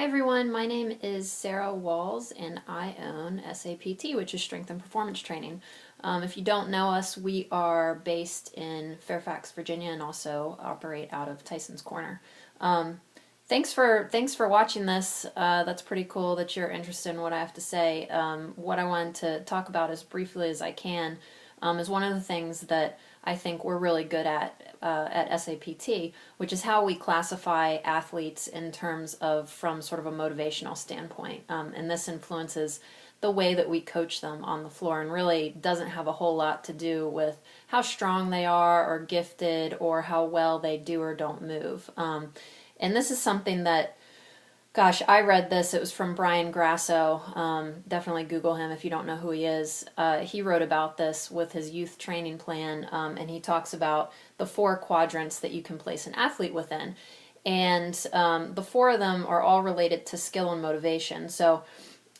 everyone, my name is Sarah Walls and I own SAPT, which is Strength and Performance Training. If you don't know us, we are based in Fairfax, Virginia, and also operate out of Tyson's Corner. Thanks for watching this. That's pretty cool that you're interested in what I have to say. What I wanted to talk about as briefly as I can is one of the things that I think we're really good at SAPT, which is how we classify athletes in terms of from sort of a motivational standpoint. And this influences the way that we coach them on the floor and really doesn't have a whole lot to do with how strong they are or gifted or how well they do or don't move. And this is something that, gosh, I read this. It was from Grasso. Definitely Google him if you don't know who he is. He wrote about this with his youth training plan, and he talks about the 4 quadrants that you can place an athlete within. And the 4 of them are all related to skill and motivation. So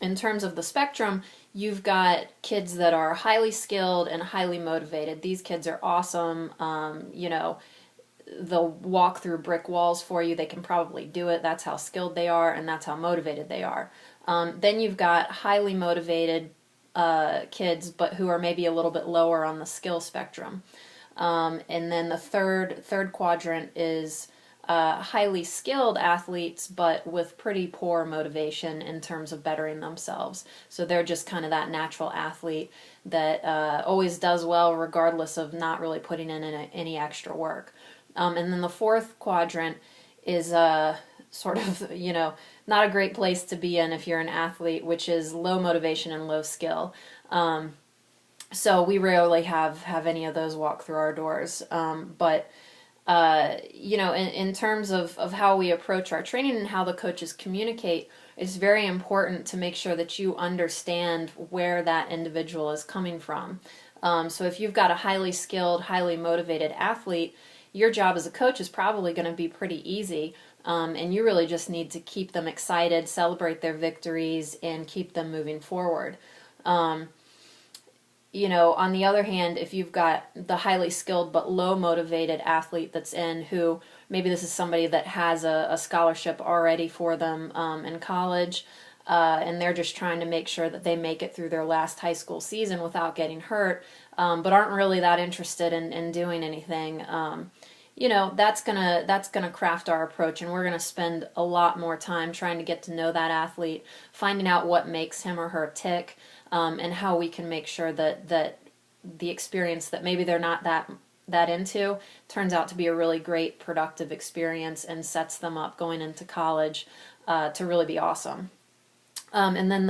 in terms of the spectrum, you've got kids that are highly skilled and highly motivated. These kids are awesome. They'll walk through brick walls for you. They can probably do it. That's how skilled they are, and that's how motivated they are. Then you've got highly motivated kids, but who are maybe a little bit lower on the skill spectrum. And then the third quadrant is highly skilled athletes, but with pretty poor motivation in terms of bettering themselves. So they're just kind of that natural athlete that always does well regardless of not really putting in any extra work. And then the 4th quadrant is sort of, not a great place to be in if you're an athlete, which is low motivation and low skill. So we rarely have any of those walk through our doors. But in terms of how we approach our training and how the coaches communicate, it's very important to make sure that you understand where that individual is coming from. So if you've got a highly skilled, highly motivated athlete, your job as a coach is probably going to be pretty easy, and you really just need to keep them excited, celebrate their victories, and keep them moving forward. On the other hand, if you've got the highly skilled but low motivated athlete that's in who, maybe this is somebody that has a scholarship already for them in college, and they're just trying to make sure that they make it through their last high school season without getting hurt, but aren't really that interested in doing anything. That's gonna craft our approach, and we're gonna spend a lot more time trying to get to know that athlete, finding out what makes him or her tick, and how we can make sure that the experience that maybe they're not that into turns out to be a really great, productive experience and sets them up going into college to really be awesome. And then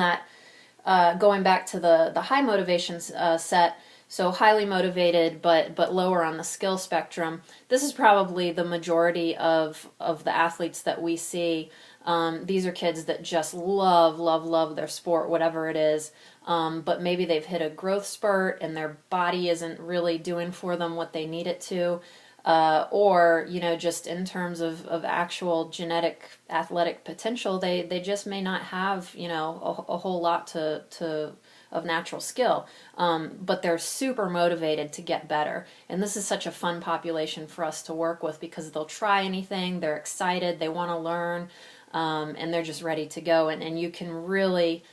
going back to the high motivations set. So highly motivated, but lower on the skill spectrum. This is probably the majority of the athletes that we see. These are kids that just love their sport, whatever it is. But maybe they've hit a growth spurt and their body isn't really doing for them what they need it to. Or just in terms of actual genetic athletic potential, they just may not have, a whole lot of natural skill, but they're super motivated to get better. And this is such a fun population for us to work with because they'll try anything, they're excited, they want to learn, and they're just ready to go. And you can really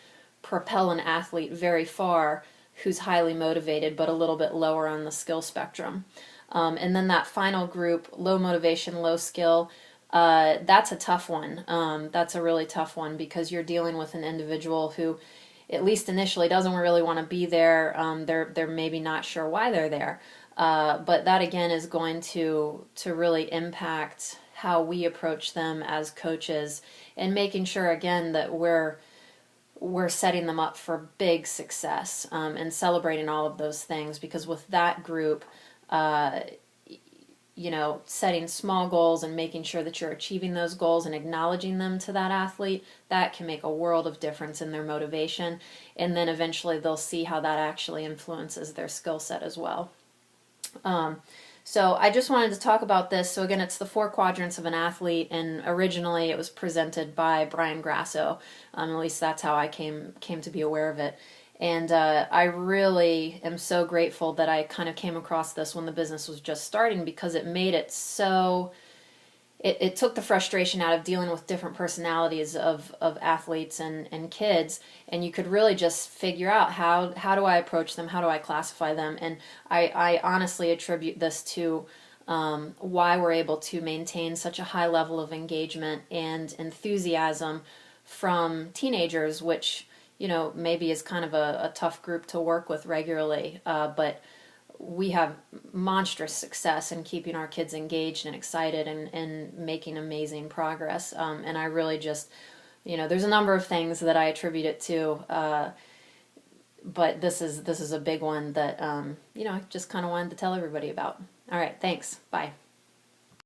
propel an athlete very far who's highly motivated but a little bit lower on the skill spectrum. And then that final group, low motivation, low skill, that's a tough one. That's a really tough one because you're dealing with an individual who, at least initially, doesn't really want to be there. They're maybe not sure why they're there. But that again is going to really impact how we approach them as coaches and making sure again that we're setting them up for big success and celebrating all of those things, because with that group, setting small goals and making sure that you're achieving those goals and acknowledging them to that athlete, that can make a world of difference in their motivation. And then eventually they'll see how that actually influences their skill set as well. So I just wanted to talk about this. So again, it's the 4 quadrants of an athlete, and originally it was presented by Grasso. At least that's how I came to be aware of it. And I really am so grateful that I kind of came across this when the business was just starting, because it made it so it took the frustration out of dealing with different personalities of athletes and kids, and you could really just figure out how do I approach them, how do I classify them, and I honestly attribute this to why we're able to maintain such a high level of engagement and enthusiasm from teenagers, which maybe is kind of a tough group to work with regularly, but we have monstrous success in keeping our kids engaged and excited and making amazing progress. And I really just, there's a number of things that I attribute it to, but this is a big one that I just kind of wanted to tell everybody about. All right, thanks. Bye.